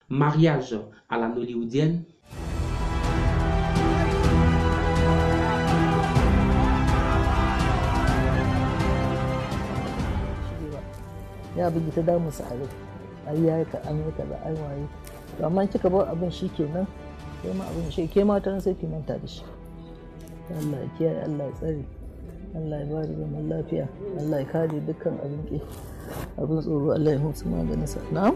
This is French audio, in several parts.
Mariage à la nollywoodienne. Ya bugi ta damu sa rai ai ya ka an yi kaza ai waye to amma kika bar abin shi kenan sai ma abin shi ke ma ta sai ki manta da shi Allah ya kiyaye Allah ya tsare Allah ya bari zaman lafiya Allah ya kare dukkan abin tsoro Allah ya mutu maganin sa na'am.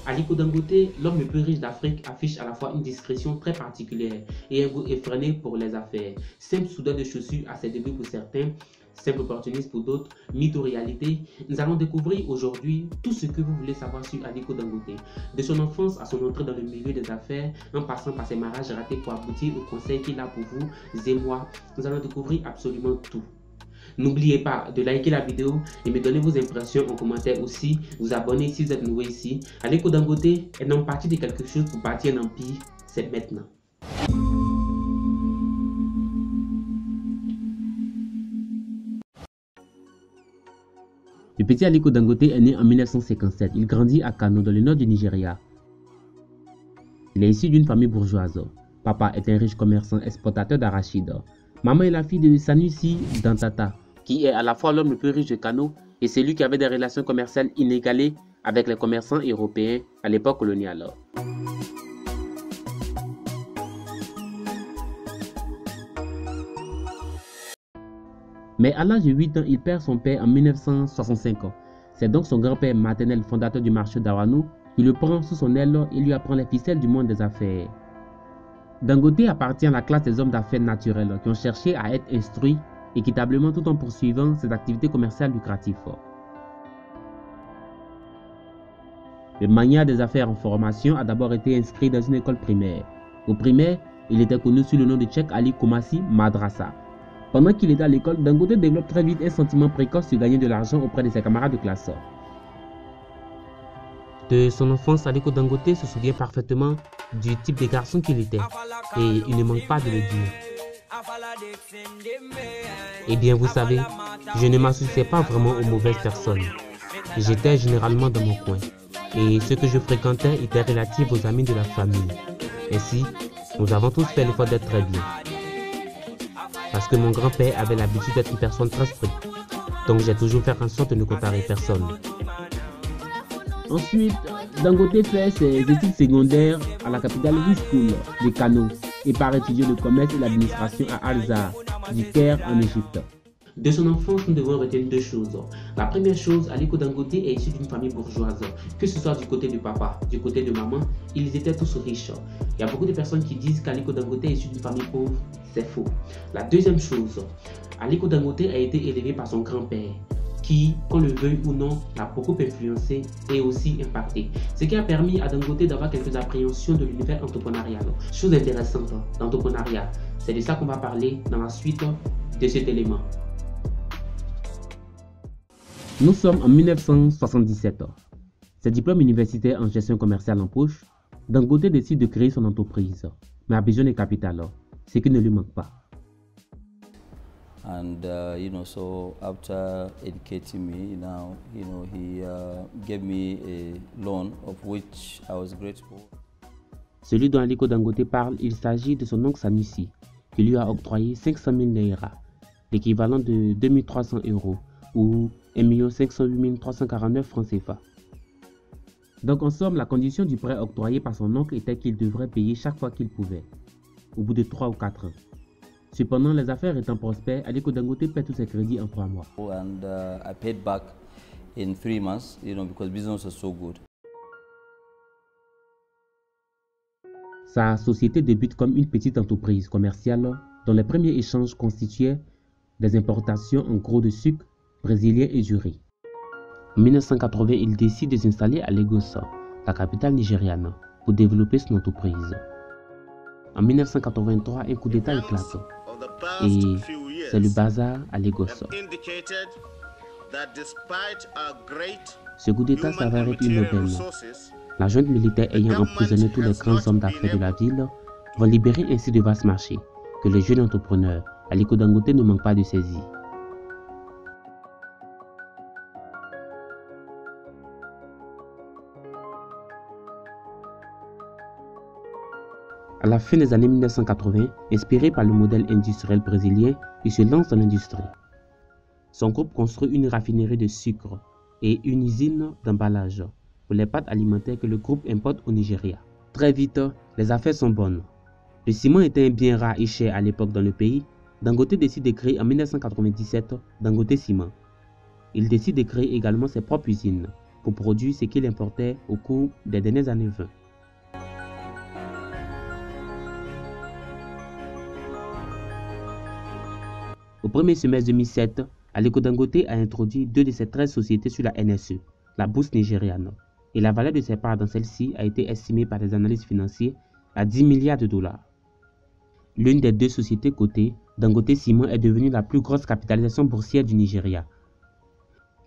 Aliko Dangote, l'homme le plus riche d'Afrique, affiche à la fois une discrétion très particulière et un goût effréné pour les affaires. Simple soudeur de chaussures à ses débuts pour certains, simple opportuniste pour d'autres, mythe ou réalité. Nous allons découvrir aujourd'hui tout ce que vous voulez savoir sur Aliko Dangote. De son enfance à son entrée dans le milieu des affaires, en passant par ses mariages ratés pour aboutir aux conseils qu'il a pour vous et moi, nous allons découvrir absolument tout. N'oubliez pas de liker la vidéo et me donner vos impressions en commentaire aussi, vous abonner si vous êtes nouveau ici. Aliko Dangote est donc parti de quelque chose pour bâtir un empire, c'est maintenant. Le petit Aliko Dangote est né en 1957. Il grandit à Kano, dans le nord du Nigeria. Il est issu d'une famille bourgeoise. Papa est un riche commerçant exportateur d'arachide. Maman est la fille de Sanusi Dantata, qui est à la fois l'homme le plus riche de Kano et celui qui avait des relations commerciales inégalées avec les commerçants européens à l'époque coloniale. Mais à l'âge de 8 ans, il perd son père en 1965. C'est donc son grand-père maternel, fondateur du marché d'Arano, qui le prend sous son aile et lui apprend les ficelles du monde des affaires. Dangote appartient à la classe des hommes d'affaires naturels qui ont cherché à être instruits équitablement tout en poursuivant ses activités commerciales lucratives. Le mania des affaires en formation a d'abord été inscrit dans une école primaire. Au primaire, il était connu sous le nom de Cheikh Ali Komasi Madrasa. Pendant qu'il était à l'école, Dangote développe très vite un sentiment précoce de gagner de l'argent auprès de ses camarades de classe. De son enfance, Aliko Dangote se souvient parfaitement du type de garçon qu'il était et il ne manque pas de le dire. Eh bien, vous savez, je ne m'associais pas vraiment aux mauvaises personnes. J'étais généralement dans mon coin et ce que je fréquentais était relatif aux amis de la famille. Ainsi, nous avons tous fait l'effort d'être très bien. Parce que mon grand-père avait l'habitude d'être une personne très stricte. Donc j'ai toujours fait en sorte de ne comparer personne. Ensuite, Dangote fait ses études secondaires à la capitale School de Kano et part étudier le commerce et l'administration à Al-Azhar, du Caire en Égypte. De son enfance, nous devons retenir deux choses. La première chose, Aliko Dangote est issu d'une famille bourgeoise. Que ce soit du côté de papa, du côté de maman, ils étaient tous riches. Il y a beaucoup de personnes qui disent qu'Aliko Dangote est issu d'une famille pauvre. C'est faux. La deuxième chose, Aliko Dangote a été élevé par son grand-père, qui, qu'on le veuille ou non, l'a beaucoup influencé et aussi impacté. Ce qui a permis à Dangote d'avoir quelques appréhensions de l'univers entrepreneurial. Chose intéressante, l'entrepreneuriat. C'est de ça qu'on va parler dans la suite de cet élément. Nous sommes en 1977. Ses diplômes universitaires en gestion commerciale en poche, Dangote décide de créer son entreprise, mais a besoin de capital, ce qui ne lui manque pas. And so after educating me, now he gave me a loan of which I was grateful. Celui dont Aliko Dangote parle, il s'agit de son oncle Sanusi, qui lui a octroyé 500 000 naira, l'équivalent de 2300 € ou 1 508 349 francs CFA. Donc en somme, la condition du prêt octroyé par son oncle était qu'il devrait payer chaque fois qu'il pouvait, au bout de 3 ou 4 ans. Cependant, les affaires étant prospères, Aliko Dangote paie tous ses crédits en 3 mois. And I paid back in 3 months, because business was so good. Sa société débute comme une petite entreprise commerciale dont les premiers échanges constituaient des importations en gros de sucre brésilien et du riz. En 1980, il décide de s'installer à Lagos, la capitale nigériane, pour développer son entreprise. En 1983, un coup d'État éclate et c'est le bazar à Lagos. Ce coup d'État s'avère être une aubaine. La junte militaire ayant emprisonné tous les grands hommes d'affaires de la ville vont libérer ainsi de vastes marchés que les jeunes entrepreneurs Aliko Dangote ne manque pas de saisie. À la fin des années 1980, inspiré par le modèle industriel brésilien, il se lance dans l'industrie. Son groupe construit une raffinerie de sucre et une usine d'emballage pour les pâtes alimentaires que le groupe importe au Nigeria. Très vite, les affaires sont bonnes. Le ciment était un bien rare et cher à l'époque dans le pays. Dangote décide de créer en 1997 Dangote Ciment. Il décide de créer également ses propres usines pour produire ce qu'il importait au cours des dernières années 20. Au premier semestre 2007, Aliko Dangote a introduit 2 de ses 13 sociétés sur la NSE, la bourse nigériane, et la valeur de ses parts dans celle-ci a été estimée par les analystes financiers à 10 milliards de dollars. L'une des 2 sociétés cotées, Dangote Ciment, est devenue la plus grosse capitalisation boursière du Nigeria.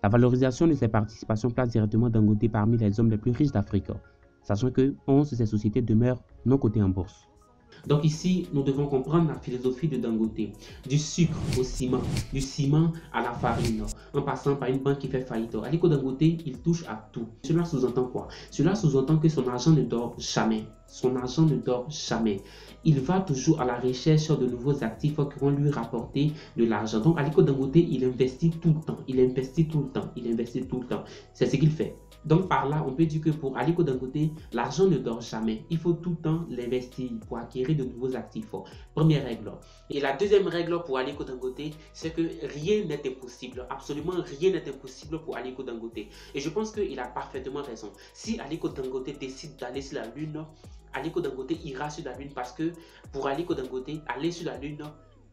La valorisation de ses participations place directement Dangote parmi les hommes les plus riches d'Afrique, sachant que 11 de ces sociétés demeurent non cotées en bourse. Donc ici, nous devons comprendre la philosophie de Dangote, du sucre au ciment, du ciment à la farine, en passant par une banque qui fait faillite. Aliko Dangote, il touche à tout. Cela sous-entend quoi? Cela sous-entend que son argent ne dort jamais. Son argent ne dort jamais. Il va toujours à la recherche de nouveaux actifs qui vont lui rapporter de l'argent. Donc Aliko Dangote, il investit tout le temps. Il investit tout le temps. Il investit tout le temps. C'est ce qu'il fait. Donc par là, on peut dire que pour Aliko Dangote, l'argent ne dort jamais. Il faut tout le temps l'investir pour acquérir de nouveaux actifs. Première règle. Et la deuxième règle pour Aliko Dangote, c'est que rien n'est impossible. Absolument rien n'est impossible pour Aliko Dangote. Et je pense qu'il a parfaitement raison. Si Aliko Dangote décide d'aller sur la Lune, Aliko Dangote ira sur la Lune parce que pour Aliko Dangote, aller sur la Lune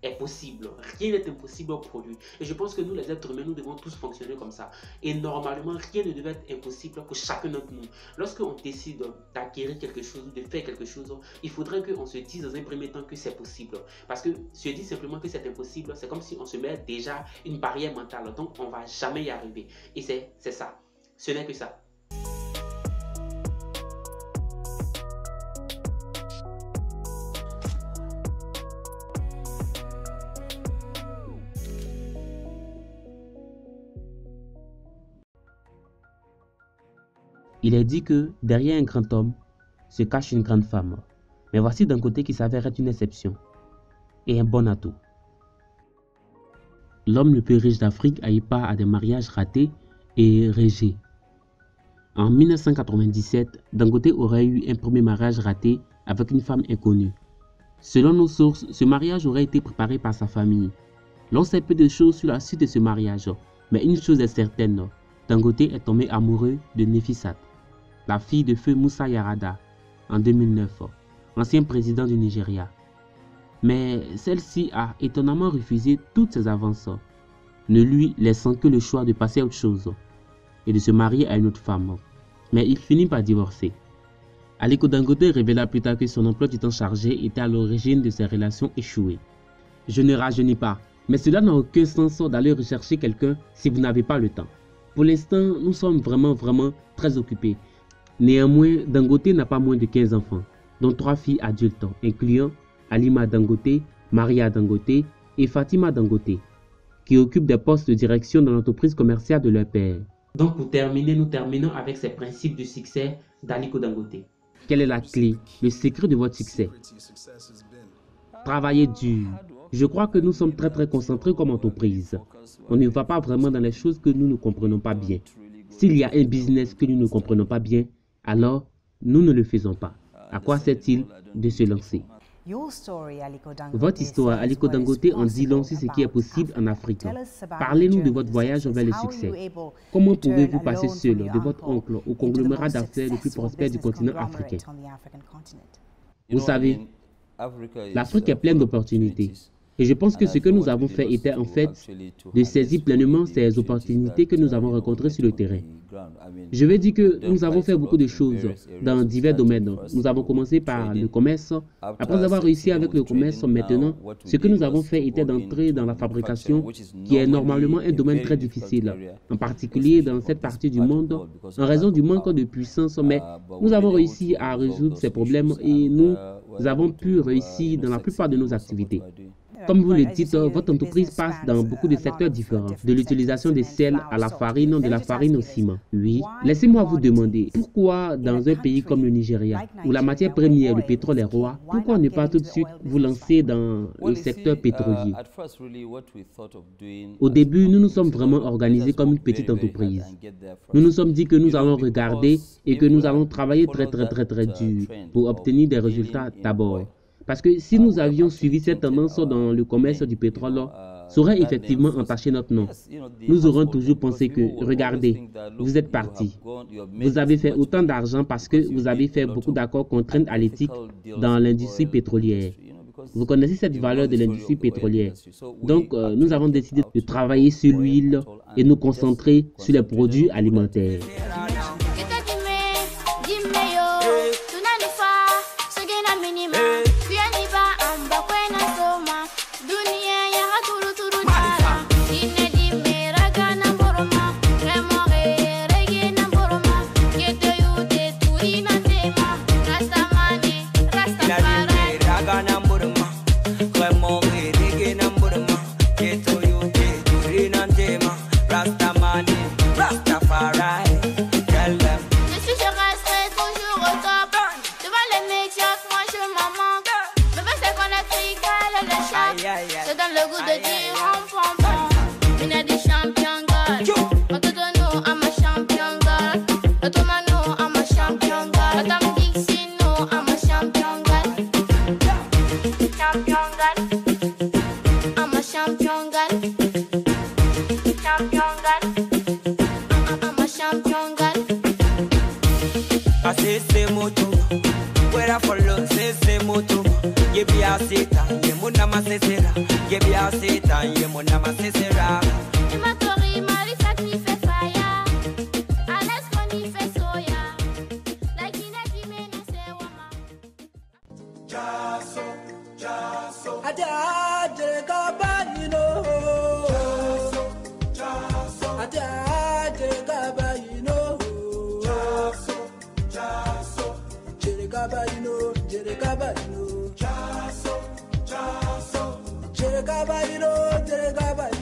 est possible. Rien n'est impossible pour lui. Et je pense que nous, les êtres humains, nous devons tous fonctionner comme ça. Et normalement, rien ne devait être impossible pour chacun d'entre nous. Lorsqu'on décide d'acquérir quelque chose, de faire quelque chose, il faudrait qu'on se dise dans un premier temps que c'est possible. Parce que se dire simplement que c'est impossible, c'est comme si on se met déjà une barrière mentale. Donc, on ne va jamais y arriver. Et c'est ça. Ce n'est que ça. Il est dit que derrière un grand homme se cache une grande femme. Mais voici Dangote qui s'avère être une exception et un bon atout. L'homme le plus riche d'Afrique a eu part à des mariages ratés et régés. En 1997, Dangote aurait eu un premier mariage raté avec une femme inconnue. Selon nos sources, ce mariage aurait été préparé par sa famille. L'on sait peu de choses sur la suite de ce mariage, mais une chose est certaine, Dangote est tombé amoureux de Nefisat, la fille de feu Moussa Yar'Adua, en 2009, ancien président du Nigeria. Mais celle-ci a étonnamment refusé toutes ses avances, ne lui laissant que le choix de passer à autre chose et de se marier à une autre femme. Mais il finit par divorcer. Aliko Dangote révéla plus tard que son emploi du temps chargé était à l'origine de ses relations échouées. Je ne rajeunis pas, mais cela n'a aucun sens d'aller rechercher quelqu'un si vous n'avez pas le temps. Pour l'instant, nous sommes vraiment très occupés. Néanmoins, Dangote n'a pas moins de 15 enfants, dont 3 filles adultes, incluant Halima Dangote, Maria Dangote et Fatima Dangote, qui occupent des postes de direction dans l'entreprise commerciale de leur père. Donc pour terminer, nous terminons avec ces principes du succès d'Aliko Dangote. Quelle est la clé, le secret de votre succès? Travaillez dur. Je crois que nous sommes très concentrés comme entreprise. On ne va pas vraiment dans les choses que nous ne comprenons pas bien. S'il y a un business que nous ne comprenons pas bien, alors nous ne le faisons pas. À quoi sert-il de se lancer? Votre histoire, Aliko Dangote, en dit long sur ce qui est possible en Afrique. Parlez-nous de votre voyage vers le succès. Comment pouvez-vous passer seul de votre oncle au conglomérat d'affaires le plus prospère du continent africain? Vous savez, l'Afrique est pleine d'opportunités. Et je pense que ce que nous avons fait était en fait de saisir pleinement ces opportunités que nous avons rencontrées sur le terrain. Je veux dire que nous avons fait beaucoup de choses dans divers domaines. Nous avons commencé par le commerce. Après avoir réussi avec le commerce, maintenant, ce que nous avons fait était d'entrer dans la fabrication, qui est normalement un domaine très difficile, en particulier dans cette partie du monde, en raison du manque de puissance. Mais nous avons réussi à résoudre ces problèmes et nous avons pu réussir dans la plupart de nos activités. Comme vous le dites, votre entreprise passe dans beaucoup de secteurs différents, de l'utilisation des sels à la farine, de la farine au ciment. Oui, laissez-moi vous demander, pourquoi dans un pays comme le Nigeria, où la matière première, le pétrole est roi, pourquoi ne pas tout de suite vous lancer dans le secteur pétrolier? Au début, nous nous sommes vraiment organisés comme une petite entreprise. Nous nous sommes dit que nous allons regarder et que nous allons travailler très dur pour obtenir des résultats d'abord. Parce que si nous avions suivi cette tendance dans le commerce du pétrole, ça aurait effectivement entaché notre nom. Nous aurons toujours pensé que, regardez, vous êtes parti. Vous avez fait autant d'argent parce que vous avez fait beaucoup d'accords contraints à l'éthique dans l'industrie pétrolière. Vous connaissez cette valeur de l'industrie pétrolière. Donc, nous avons décidé de travailler sur l'huile et nous concentrer sur les produits alimentaires. C'est dans le goût de dire on pom. Une des champions girl. Ototono, I'm a champion girl. Otomano, I'm a champion girl. Otam Dixino, I'm a champion girl. Champion girl. I'm a champion girl. Champion girl. I'm a champion girl. I say moto. Where I follow, say moto. Ye be a Satan, ye muna masesera. Ye be a Satan, ye muna masesera. Imatori marisa qui fait fire. Alex Connie fait soya. Like in a dimene se wama. Jaso. Ada jega bayino. Jaso. Ada jega bayino. Jaso. Jega bayino, jega bayino. Jere gabayino, jere gabayino.